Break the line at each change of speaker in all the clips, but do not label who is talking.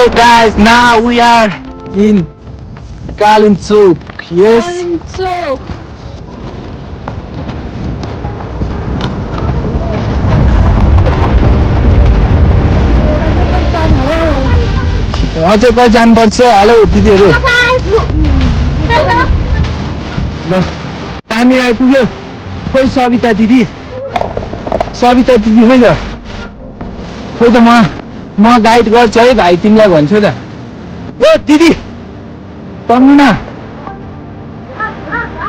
Hey guys, now we are in Kalinchuk. Yes.
Kalinchuk.
अझै कहाँ जानुपर्छ? हेलो दिदीहरू। ल हामी आइपुग्यो। खोइ सविता दिदी खोइ त म गाइड गर्छु है भाइ, तिमीलाई भन्छु त। ओ दिदी तर्नु न,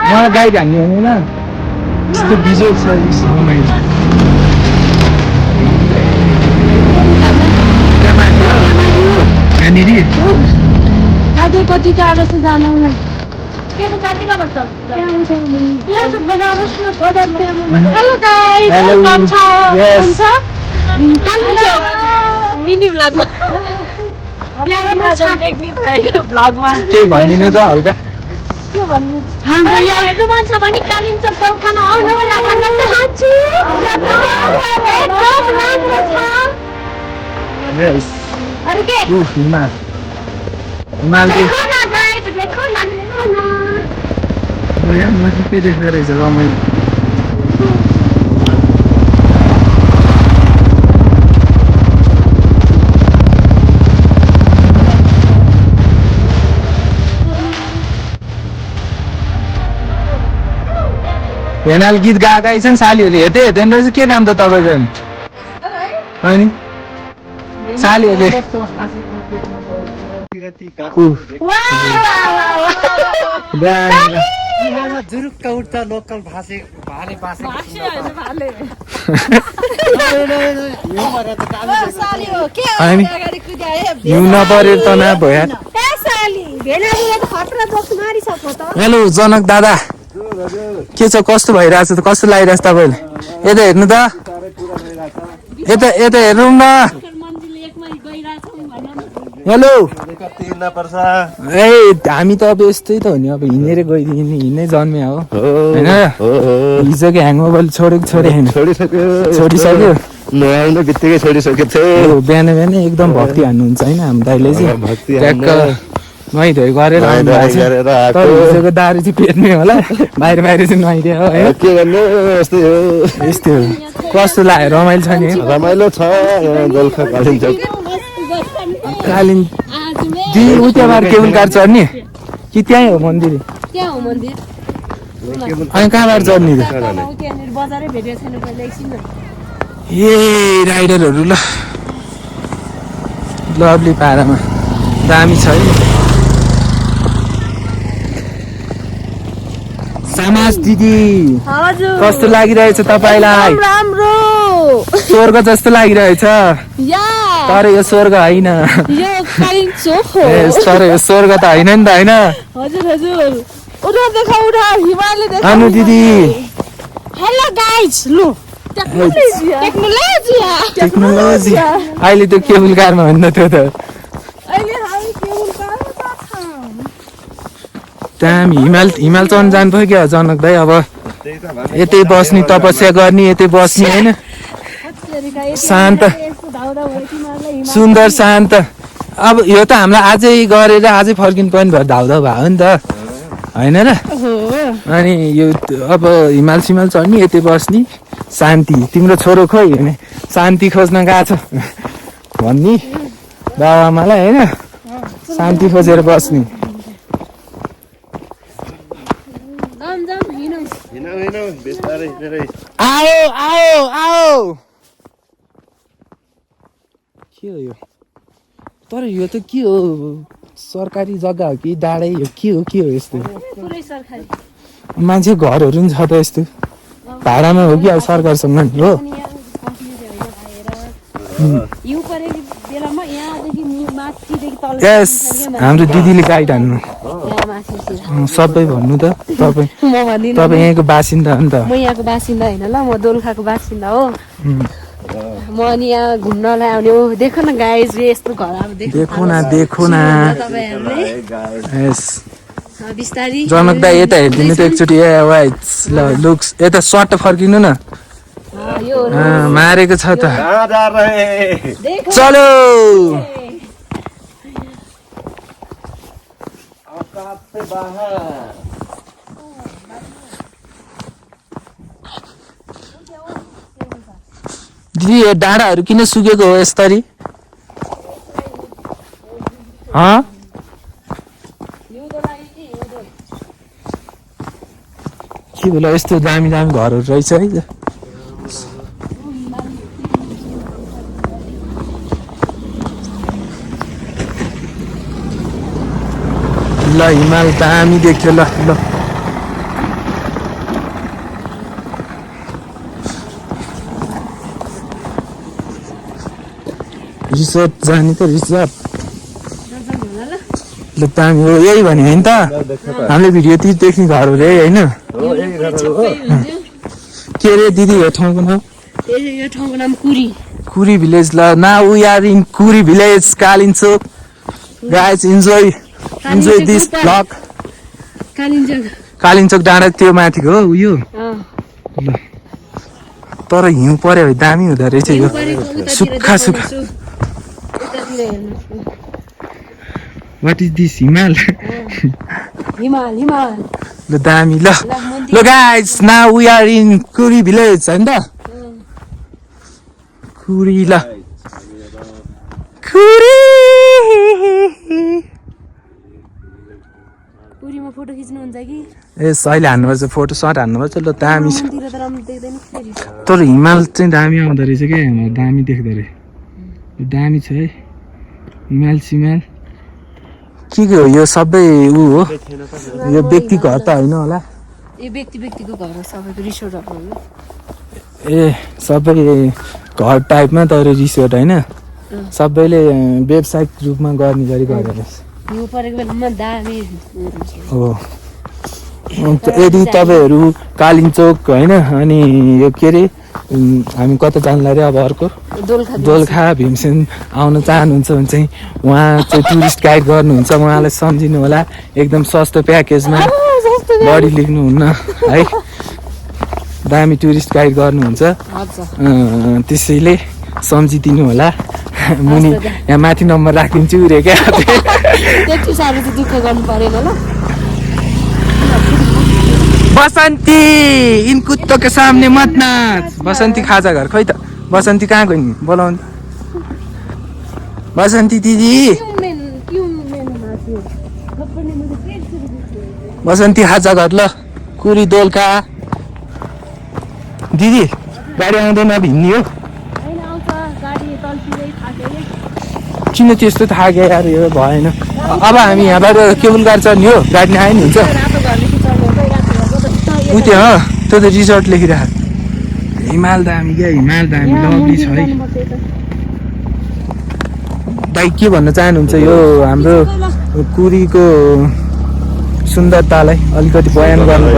मलाई गाइड हान्ने होइन न, यस्तो बिजोग छ रमाइलो। यहाँनिर
अझै कति टाढो छ जानु? हेलो गाइस, वेलकम छ। मिनी भ्लगमा
केही भनिदिनु त हल्का।
के भन्नु? हाम्रो यहाँ हेर्नु मन छ भने कालिम्पोङ गोर्खामा आउनु होला भन्न चाहन्छु। एकदम राम्रो छ। अरु के?
हिमाल
देखो न।
यहाँ नजिकै देख्दो रहेछ रमाइलो। भेनाल गीत गाएका छन् सालीहरूले, हेर्दैन रहेछ। के नाम त तपाईँको? अनि सालीहरूले
जुरुक्क उठ्छ लोकल भाषे भाले भाषे
हिउँ नपऱ्यो त नभयो। हेलो जनक दादा, के छ? कस्तो भइरहेछ त? कस्तो लागिरहेछ तपाईँले? यता हेर्नु त, यता हेरौँ न। हेलो ए, हामी त अब यस्तै त हो नि, अब हिँडेर हिँड्नै जन्मे हो होइन। हिजोको ह्याङओभर छोडिसक्यो।
नआउनु बित्तिकै छोडिसकेको थियो।
बिहान एकदम भक्ति हान्नुहुन्छ होइन हाम्रो दाइले चाहिँ। ट्याक्क नुहाइधुवाइ गरेर हिजोको दारू चाहिँ पेट्ने होला, बाहिर चाहिँ नुहाइदियो हो।
के गर्नु, यस्तै हो।
कस्तो लाग्यो? रमाइलो छ नि?
रमाइलो छ गोर्खा कालिम्पोङ।
उताबाट केबुल कार चढ्ने कि त्यहीँ हो मन्दिर?
त्यहाँ हो मन्दिर।
अनि कहाँबाट चढ्ने त?
त्यहाँनिर बजारै भेटेको छैन पहिले एकछिन।
ए राइडरहरू ल लभली पारामा दामी छ है। समाज दिदी कस्तो लागिरहेछ तपाईँलाई?
राम्रो
स्वर्ग जस्तो लागिरहेछ। तर यो स्वर्ग होइन, तर यो स्वर्ग त होइन नि त होइन। अनु दिदी टेक्नोलोजी अहिले त्यो केबुल कारमा होइन त्यो त। त्यहाँ हिमाल चढ्न जानु पऱ्यो क्या जनक दाइ। अब यतै बस्ने, तपस्या गर्ने, यतै बस्ने होइन। शान्त सुन्दर शान्त। अब यो त हामीलाई आजै गरेर आजै फर्किनु पर्ने भएर धाउधा भयो नि त होइन र। अनि यो अब हिमाल चढ्ने, यतै बस्ने, शान्ति। तिम्रो छोरो खोइ होइन शान्ति खोज्न गएको छ भन्ने बाबुआमालाई होइन, शान्ति खोजेर बस्ने। आओ के हो यो? तर यो त के हो? सरकारी जग्गा हो कि डाँडै हो? के हो यस्तो? मान्छे घरहरू पनि छ त यस्तो? भाडामा हो कि अब सरकारसँग नि हो? यस हाम्रो दिदीले गाइड हान्नु सबै भन्नु त। तपाईँ यहाँको बासिन्दा हो नि त?
म यहाँको बासिन्दा होइन ल, म दोलखाको बासिन्दा हो। म अनि यहाँ घुम्नलाई आउने हो। देखो न गाइस, यस्तो घर अब
देखो न। यस
बिस्तारी
जनक दाइ यता हेरिदिनु त एकचोटि। ल लुक्स यता सर्ट फर्किनु न। मारेको छ त। चलो दिदी यो डाँडाहरू किन सुकेको हो यसरी के बेला यस्तो दामी दामी घरहरू रहेछ है ल हिमाल दामी देख्यो ल ल रिसोर्ट जाने त रिसोर्ट ल दामी हो यही भने होइन त हामीले भिडियोतिर देख्ने घर हो रे होइन के अरे दिदी यो ठाउँको नाम
यो ठाउँको नाम कुरी
कुरी भिलेज ल now we are in Kuri village Kalimpong guys enjoy this blog Kalimpong डाँडा त्यो माथिको हो उयो ल तर हिउँ पर्यो भने दामी हुँदो रहेछ यो सुक्खा सुक्खा वाट इज दिस हिमाल ल दामी ल ल guys now we are in Kuri village होइन त कुरी ल
कुरीमा फोटो खिच्नुहुन्छ कि
ए अहिले हान्नुपर्छ फोटो सर्ट हान्नुपर्छ ल दामी छ
मन्दिर त राम्रो देख्दैन फेरि
तर हिमाल चाहिँ दामी आउँदो रहेछ क्या हाम्रो दामी देख्दो रहेछ दामी छ है हिमाल सिमाल के हो यो सबै ऊ हो यो व्यक्ति घर त होइन होला
यो व्यक्तिको घर हो सबैको रिसोर्टहरू हो
ए सबै घर टाइपमा तर रिसोर्ट होइन सबैले व्यावसायिक रूपमा गर्ने गरी गरेर
हिउँ परेको बेलामा दामी
हो यदि तपाईँहरू कालिम्पोङ होइन अनि यो के अरे हामी कता जान्ला रे अब अर्को दोलखा भीमसेन आउन चाहनुहुन्छ भने चाहिँ उहाँ चाहिँ टुरिस्ट गाइड गर्नुहुन्छ उहाँलाई सम्झिनु होला एकदम सस्तो प्याकेजमा बढी लेख्नुहुन्न है दामी टुरिस्ट गाइड गर्नुहुन्छ त्यसैले सम्झिदिनु होला मुनि यहाँ माथि नम्बर राखिदिन्छु रे क्या
त्यति साह्रो चाहिँ दुःख गर्नु परेन ल
बसन्ती इन कुत्तो के सामने मत नाच बसन्ती खाजा घर खोइ त बसन्ती कहाँ गयो नि बोलाउनु बसन्ती दिदी बसन्ती खाजा घर ल कुरी दोलखा दिदी गाडी आउँदैन भिन्नी हो किन त्यस्तो थाक्यो यार यो भएन अब हामी यहाँबाट केबुल कार चढ्ने हो गाडी आयो नि हुन्छ उ त्यो त्यो त रिसोर्ट लेखिरहेको हिमाल दामी क्या हिमाल दामी लभली छ है दाइ के भन्न चाहनुहुन्छ यो हाम्रो कुरीको सुन्दरतालाई अलिकति बयान गर्नु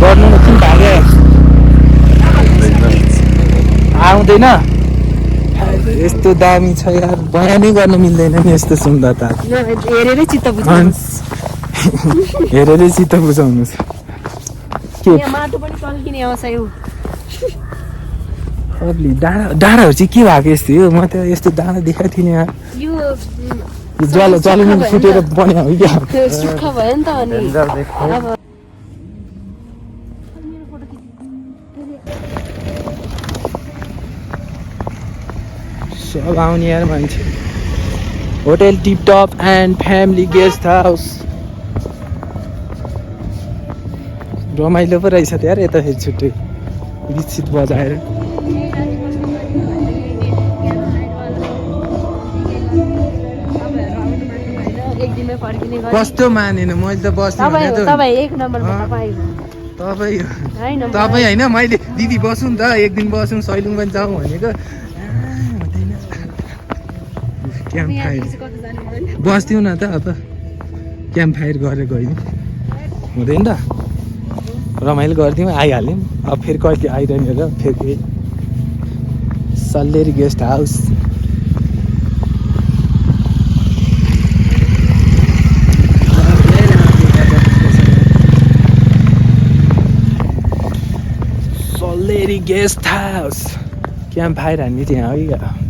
गर्नु किन भाग्यो आउँदैन यस्तो दामी छ यार बयानै गर्न मिल्दैन नि यस्तो सुन्दरता
हेरेरै चित्त
बुझाउनुहोस् के
माटो पनि टल्किने आउँछ यो
डाँडाहरू चाहिँ के भएको यस्तो हो म त यस्तो डाँडा देखाएको थिइनँ यार जलुन फुटेर बन्यो हो क्या
सुक्खा भयो नि त अनि
सब आउने यार मान्छे hotel tiptop and family guest house रमाइलो पो रहेछ त यार यता फेरि छुट्टै गीत बजाएर कस्तो मानेन मैले त बस्नु
तपाईँ एक नम्बरमा
तपाईँ होइन मैले दिदी बसौँ त एक दिन बसौँ सैलुङ पनि जाउँ भनेको क्याम्प फायर बस्थ्यौँ न त अब क्याम्प फायर गरेर गयौँ हुँदैन त रमाइलो गरिदिउँ आइहाल्यौँ अब फेरि कहिले आइरहने र फेरि Salleri guest house Salleri guest house camp fire हान्ने त्यहाँ है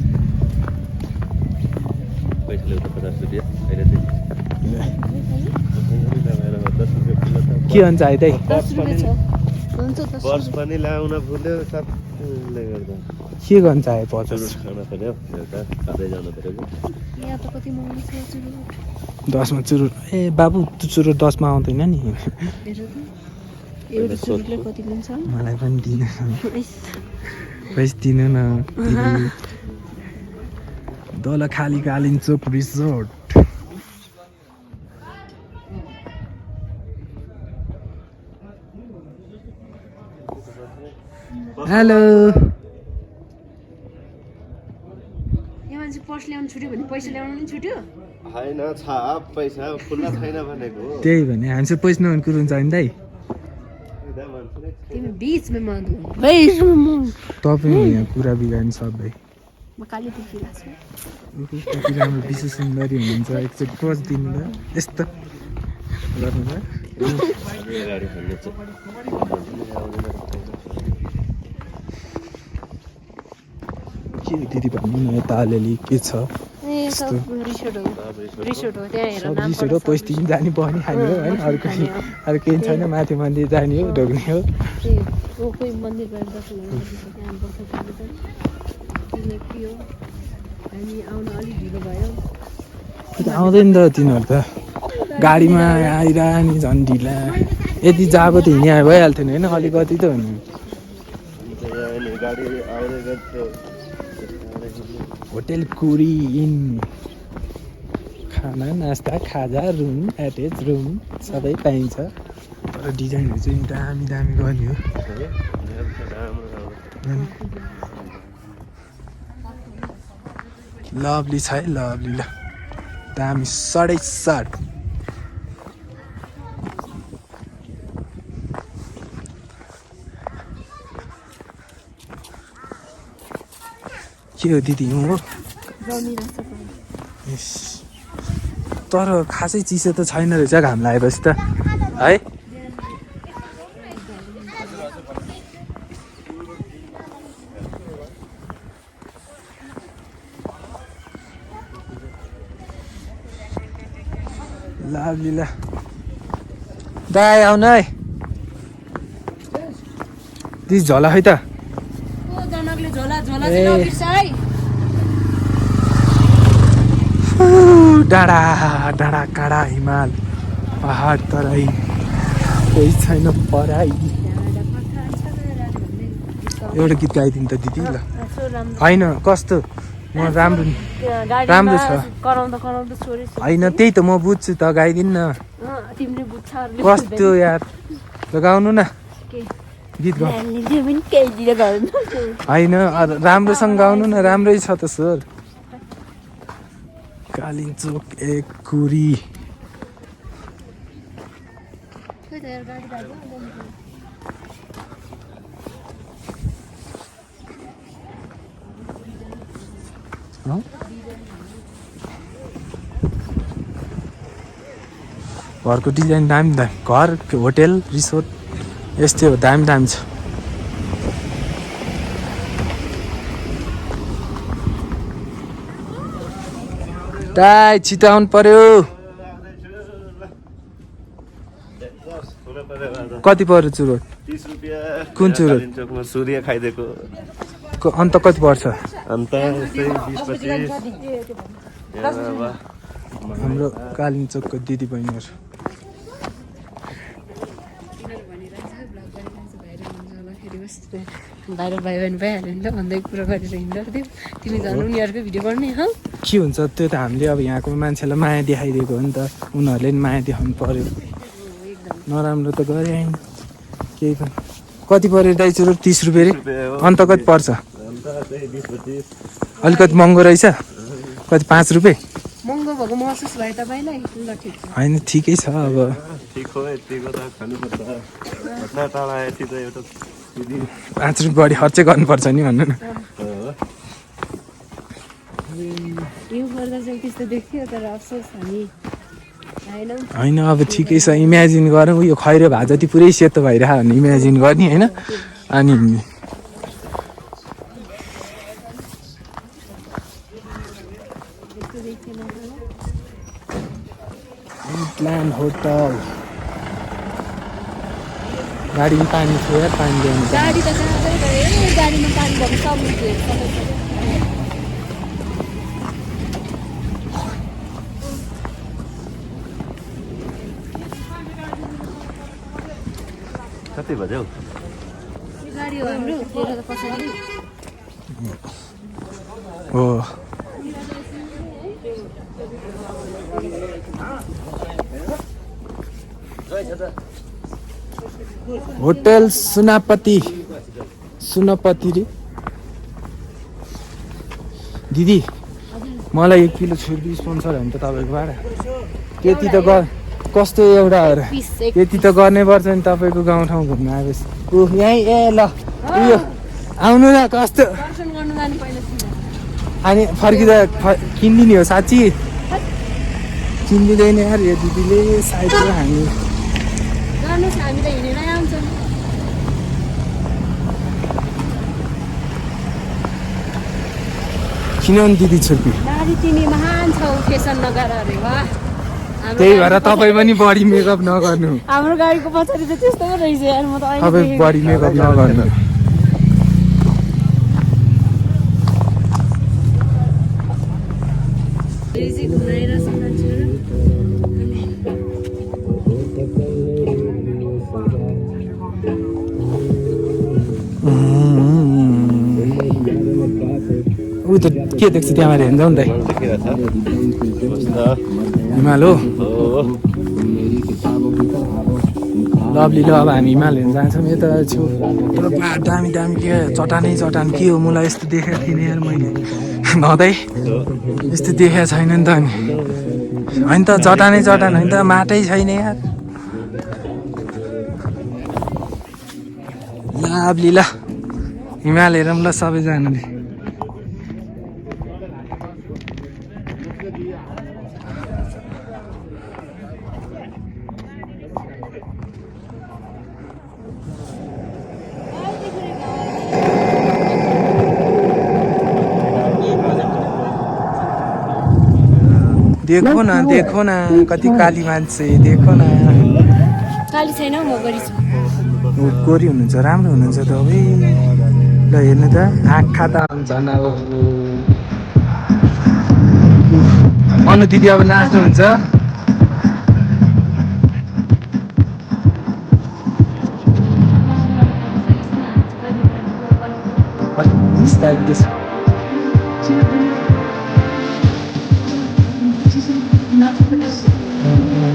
के भन्छ है दाइ
10 रुपियाँ छ हुन्छ 10
पर्स पनि ल्याउन भुल्यो सबले गर्दा
के गर्नु चाहे 50
चुरोट खान पर्यो एउटा खाँदै जानु पर्यो
यहाँ त कति महँगो छ चुरोट
10 मा चुरोट ए बाबु त्यो चुरोट 10 मा आउँदैन नि
हेर त एउटा चुरोटले कति लिन्छ
मलाई पनि दिनु पैसा दिनु न दोला खाली कालिम्पोङ रिसोर्ट हेलो
यहाँ मान्छे पर्स ल्याउनु छुट्यो भने पैसा ल्याउनु नि छुट्यो
होइन छ पैसा खुल्ला छैन भनेको
त्यही भने हामी चाहिँ पैसा नहुने कुरो हुन्छ नि दाइ
तिमी बीचमा माग्नु बीचमा
तपाईँ यहाँ कुरा बिगार्नु सबै
म काली देखिरहेको छु
कति राम्रो विशेष सुन्दरी हुनुहुन्छ एकचोटि पोज दिनु ल यस्तो गर्नु ल
गाडी खेल्नु
के दिदी भन्नु न यता अलिअलि के छ
ए सब रिसोर्ट हो त्यहाँ हेर
सब
नाम
रिसोर्ट हो पैसा दिनु जाने भयो नि खाने हो होइन अरू केही छैन माथि मन्दिर जाने हो ढोग्ने हो
कोही मन्दिर गएर दर्शन गर्नु त्यहाँ बस्छ के हो हामी आउन अलिक ढिलो भयो
आउँदैन त तिनीहरू त गाडीमा आइरहने झन् ढिला यति जाब त हिँडी आए भइहाल्थ्यो नि होइन अलिकति त हुनु
गाडी आउँदै गर्थ्यो
होटेल कुरी इन खाना नास्ता खाजा रुम एटेच रुम सबै पाइन्छ तर डिजाइनहरू चाहिँ दामी दामी गर्ने हो लभली छ है लभली ल दामी 7.5 के हो दिदी हो तर खासै चिसो त छैन रहेछ घाम लागेपछि त है लाभली ल दाइ आउन है दिदी झोला खै त डाँडा डाँडा काँडा हिमाल पहाड तराई कोही छैन पराई एउटा गीत गाइदिनु त दिदी ल होइन कस्तो म राम्रो राम्रो छ होइन त्यही त म बुझ्छु त गाइदिनु न कस्तो यार ल गाउनु न गीत गाउनु होइन राम्रोसँग गाउनु न राम्रै छ त सर कालिम्पोङ एक कुरी घरको डिजाइन दामी दामी घर होटेल रिसोर्ट यस्तै हो दामी दामी छ दाइ छिटो आउनु पर्यो कति पर्यो चुरोट
30 रुपैयाँ
कुन चुरोट
सूर्य खाइदिएको
अन्त कति पर्छ
अन्त यस्तै 20-25
हाम्रो कालिम्पोङको दिदी बहिनीहरू
भाइरल भयो भने भइहाल्यो नि त भन्दै कुरा गरेर हिँड्दो थियो तिमी झन् उनीहरूकै भिडियो गर्ने हो
के हुन्छ त्यो त हामीले अब यहाँको मान्छेलाई माया देखाइदिएको हो नि त उनीहरूले नि माया देखाउनु पर्यो नराम्रो त गरे आइन केही पनि कति पर्यो दाइ चुरोट 30 रुपियाँ रे अन्त कति पर्छ अलिकति महँगो रहेछ कति 5 रुपियाँ
महँगो भएको महसुस भयो तपाईँलाई ल ठिक छ
होइन ठिकै छ अब
ठिक हो यतिको त खानुपर्छ घटना टाढा यति त एउटा
5 रुपियाँ बढी खर्चै गर्नुपर्छ नि भन्नु न
यो गर्दा चाहिँ त्यस्तो देख्थ्यो तर अफसोस हामी
होइन अब ठिकै छ इमेजिन गरौँ उयो खैरो भए जति पुरै सेतो भइरह भने इमेजिन गर्ने होइन अनि होटल गाडीमा पानी थियो यार, पानी ल्याउनु पर्यो।
गाडी त कहाँ गयो गाडीमा पानी भएको सब मुख्य
कति बज्यो
गाडी हो हाम्रो तेरो त पछाडि
हो होटल सुनापति रे दिदी मलाई 1 किलो छुर्पी स्पोन्सर हो नि त तपाईँकोबाट त्यति त कस्तो एउटा हो र त्यति त गर्नै पर्छ नि तपाईँको गाउँठाउँ घुम्न आएपछि यहीँ ए ल उयो आउनु न कस्तो
दर्शन गर्नु जाने पहिला
अनि फर्किँदा किनिदिने हो साँच्ची किनिदिँदैन यार यो दिदीले सायद हामी
गर्नुहोस् हामी त हिँडेरै आउँछौँ
किन नि दिदी छुर्पी
गाडी तिमी महान छौ फेसन नगर अरे वाह
त्यही भएर तपाईँ पनि बढी मेकअप नगर्नु
हाम्रो गाडीको पछाडि त त्यस्तो पो रहेछ यार म त
तपाईँ बढी मेकअप नगर्नु ऊ त के देख्छ त्यहाँ माथि हेर्छ नि त हिमाल हो लभली ल अब हामी हिमाल हेर्न जान्छौँ यता छु तर दामी दामी के चट्टानै चट्टान के हो मलाई यस्तो देखेको थिइनँ यार मैले नहुँदै यस्तो देखेको छैन नि त अनि होइन त चट्टानै चट्टान होइन त माटै छैन यार लभली ल हिमाल हेरौँ ल सबैजनाले देखो न कति काली मान्छे देखो न
काली छैन म गरी छु
गोरी हुनुहुन्छ राम्रो हुनुहुन्छ तपाईँ ल हेर्नु त आँखा त हुन्छ न अनु दिदी अब नाच्नुहुन्छ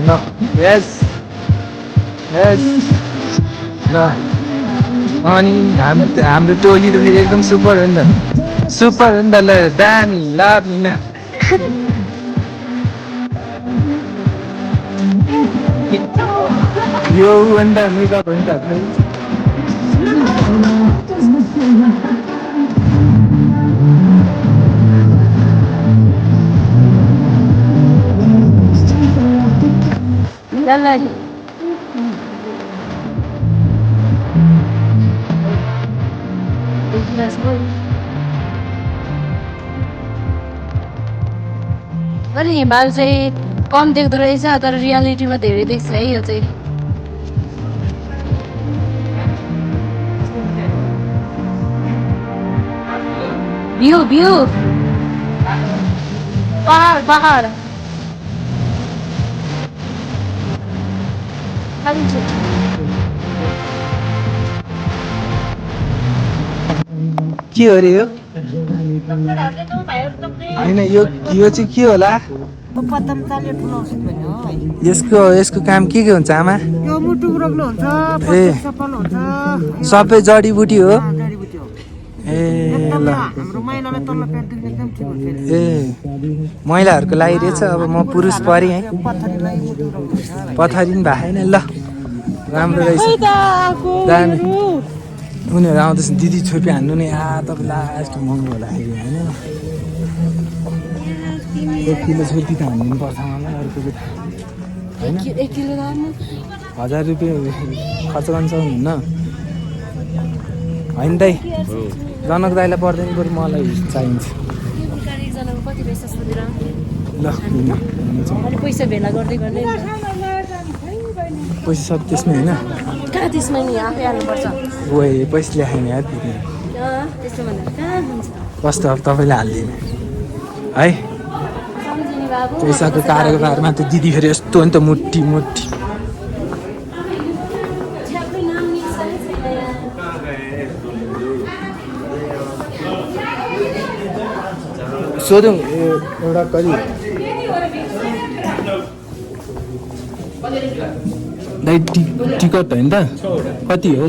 No. Yes. ल अनि हाम्रो टोली त फेरि एकदम सुपर हो नि त सुपर हो नि त ल दामी लामी न यो हो नि त मेकअप हो नि त
अरे हिमाल चाहिँ कम देख्दो रहेछ तर रियालिटीमा धेरै देख्छ है यो चाहिँ भ्यू भ्यू पहाड पहाड
के हो रे यो होइन यो चाहिँ के होला यसको काम के हुन्छ आमा ए सबै जडीबुटी हो ए ल ए महिलाहरूको लागि रहेछ अब म पुरुष परेँ है पथरी पनि भएन ल राम्रो रहेछ दामी उनीहरू आउँदैछ दिदी छोपी हान्नु नै तपाईँ लास्ट महँगो होला होइन 1 किलो छुर्पी त हान्नु पर्छ मलाई अर्को होइन
1 किलो
1000 रुपियाँ खर्च गर्न सक्नुहुन्न होइन दाइ जनक दाइलाई पर्दैन बरु मलाई चाहिन्छ ल
पैसा भेला गर्दै गर्ने
पैसा सब त्यसमै होइन
कहाँ त्यसमा नि आफै हाल्नुपर्छ
ओए पैसा ल्याएन यार दिदी
त्यस्तो भन्दा कहाँ हुन्छ
कस्तो अब तपाईँले हालिदिने है
सम्झिने बाबु
पैसाको कारोबारमा त दिदी फेरि यस्तो नि त मुठी मुठी
ठ्याक्कै नाम निस्केकै छैन यहाँ।
सोधौँ एउटा कति दाइ टिकट होइन त कति हो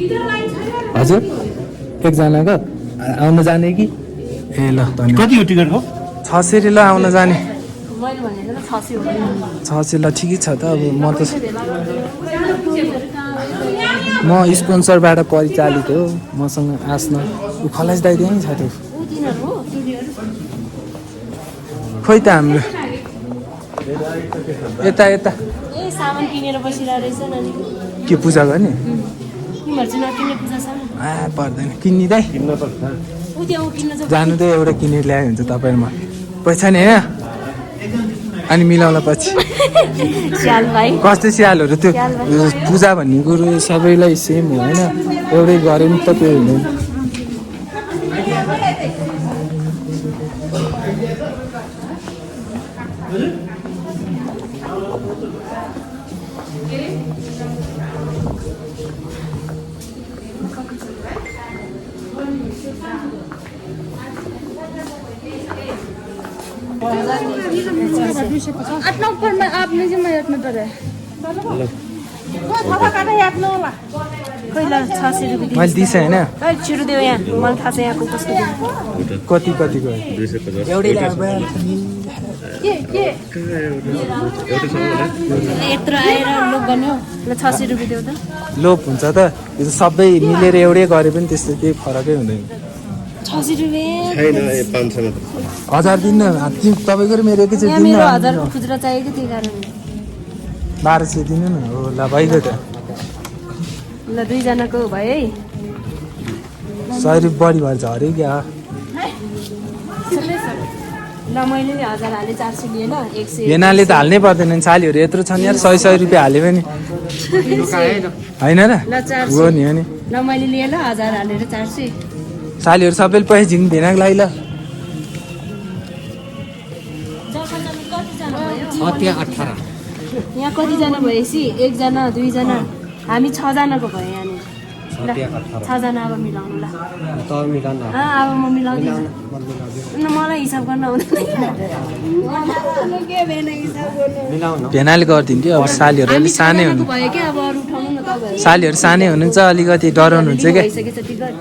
हजुर एकजनाको आउन जाने कि ए ल धन्यवाद
कति हो टिकटको
600 ल आउन जाने
मैले भनेको त 600 हो
600 ल ठिकै छ त अब म स्पोन्सरबाट परिचालित हो मसँग आस्न ऊ खलास दाइ त्यहीँ छ त्यो खोइ त हाम्रो यता यता
ए सामान किनेर बसिरहेको रहेछ नानी
के पूजा गर्ने
तिमीहरू चाहिँ नकिन्ने पूजा सामान
पर्दैन किन्ने दाइ
ऊ त्यहाँ किन्न चाहिँ
जानु त एउटा किनेर ल्यायो हुन्छ तपाईँहरूमा पैसा नि होइन अनि मिलाउला पछि
स्याल भाइ
कस्तो स्यालहरू त्यो पूजा भन्ने कुरो सबैलाई सेम हो होइन एउटै गऱ्यो नि त त्यो हुँदैन
अपना ऊपर में आपने जो मैं अपने पर है
पहिला 600 रुपियाँ
मैले दिएँ होइन
छिटो देऊ यहाँ मलाई थाहा छ यहाँको कस्तो देऊ
कति कतिको एउटै
यत्रो आएर लोक गर्ने हो ल 600 रुपियाँ देऊ त
लोप हुन्छ त यो त सबै मिलेर एउटै गरे पनि त्यस्तो केही फरकै हुँदैन
600 रुपियाँ
छैन 500
1000 दिन्न तपाईँको र मेरो एकैचोटि
यहाँ
दिनु
मेरो 1000 को खुजुरा चाहिएको त्यही कारणले
1200 दिनु न हो ल भइगयो त
ल दुईजनाको भयो है
100 रुपियाँ बढी भएर झऱ्यो क्या
ल मैले नि 1000 हालेँ 400 लिएन 100
भेनाले त हाल्नै पर्दैन नि सालीहरू यत्रो छन् यार 100 रुपियाँ हाल्यो भने होइन र
ल 400
हो नि हो नि
ल मैले लिएँ ल 1000 हालेर 400
सालीहरू सबैले पैसा झिङ भेनाको लागि ल
त्यहाँ 18
यहाँ कतिजना भएपछि एकजना दुईजना हामी 6 जनाको भयो यहाँनिर ल 6 जना अब मिलाउनु ल अब म मिलाउँदैछु न मलाई हिसाब गर्न आउँदैन के भेना हिसाब गर्नु
भेनाले गरिदिन्थ्यो अब सालीहरू
हामी
अलिक सानै हुनु
भयो क्या अब अरू उठाउनु न तपाईँहरू
सालीहरू सानै हुनुहुन्छ अलिकति डराउनुहुन्छ क्या
भइसकेछ टिकट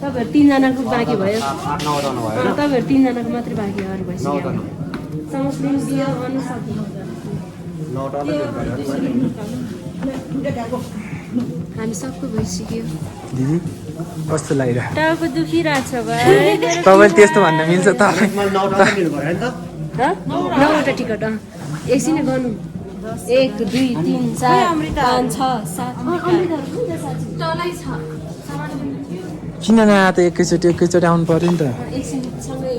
तपाईँहरू 3 जनाको बाँकी भयो तपाईँहरू 3 जनाको मात्रै बाँकी अरू भइसक्यो समस्या बिहा गर्नु सक्नु हामी सबको भइसक्यो
दिदी कस्तो लागिरहेको
टाउको दुखिरहेको छ भाइ
तपाईँले त्यस्तो भन्न मिल्छ त
9वटा टिकट एकछिन गर्नु 1 2 3 4 5 6 7
किन नआए त एकैचोटि आउनु पर्यो नि त
एकछिन सँगै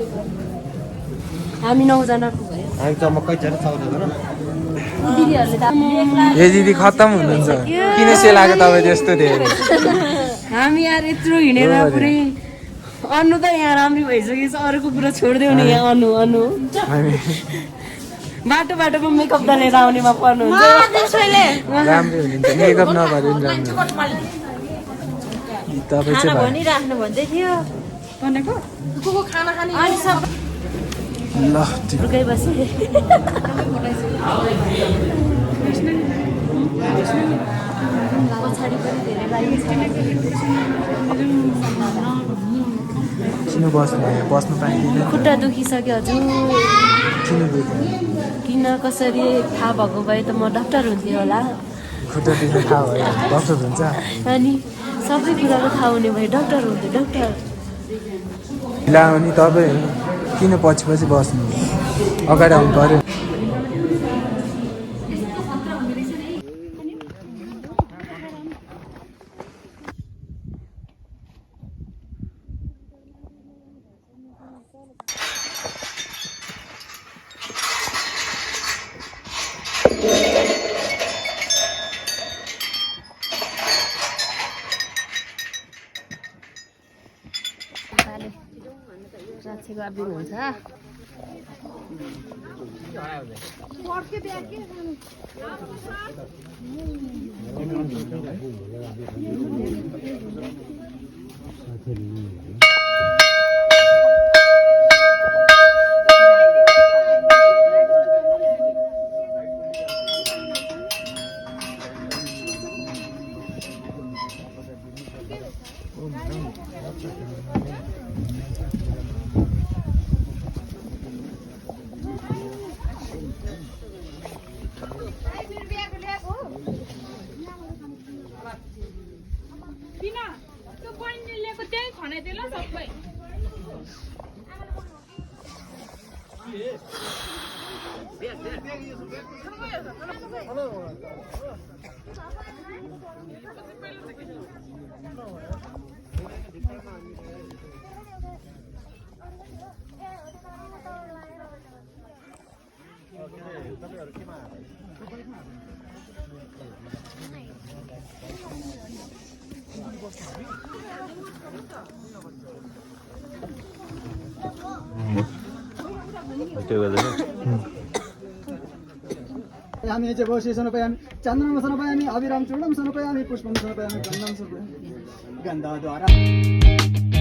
हामी 9 जनाको भयो दिदीहरूले त
ए दिदी खत्तम हुनुहुन्छ किन सेलाएको तपाईँ त्यस्तो धेरै
हामी यार यत्रो हिँडेर पुरै अनु त यहाँ राम्रै भइसकेछ अरूको कुरा छोडिदेऊ नि यहाँ अनु
हामी
बाटो बाटोमा मेकअप दलेर आउनेमा पर्नुहुन्छ
राम्रै हुनुहुन्छ मेकअप नगरे पनि राम्रो तपाईँ चाहिँ भयो
भनिराख्नु भन्दै थियो भनेको
ल ठिक
रुकै बसी पछाडि पनि धेरै लागि छ
किन बस्नु पाइँदैन
खुट्टा दुखिसक्यो हजुर
किन दुख्यो
किन कसरी थाहा भएको भए त म डक्टर हुन्थेँ होला
खुट्टा दुख्ने थाहा भयो डक्टर हुन्छ
अनि सबै कुराको थाहा हुने भए डक्टर हुन्थ्यो डक्टर
ला अनि तपाईँ किन पछि बस्नु अगाडि आउनु पऱ्यो
माथि गरिदिनुहुन्छ
त्यो बहिनीले ल्याएको त्यही खनाइदिए ल सबै
हामी चाहिँ बसी सनपयामी चन्द्रमा सनपयामी अभिराम चूर्णम सनपयामी पुष्पम सनपयामी गन्धम सनपयामी गन्धद्वारा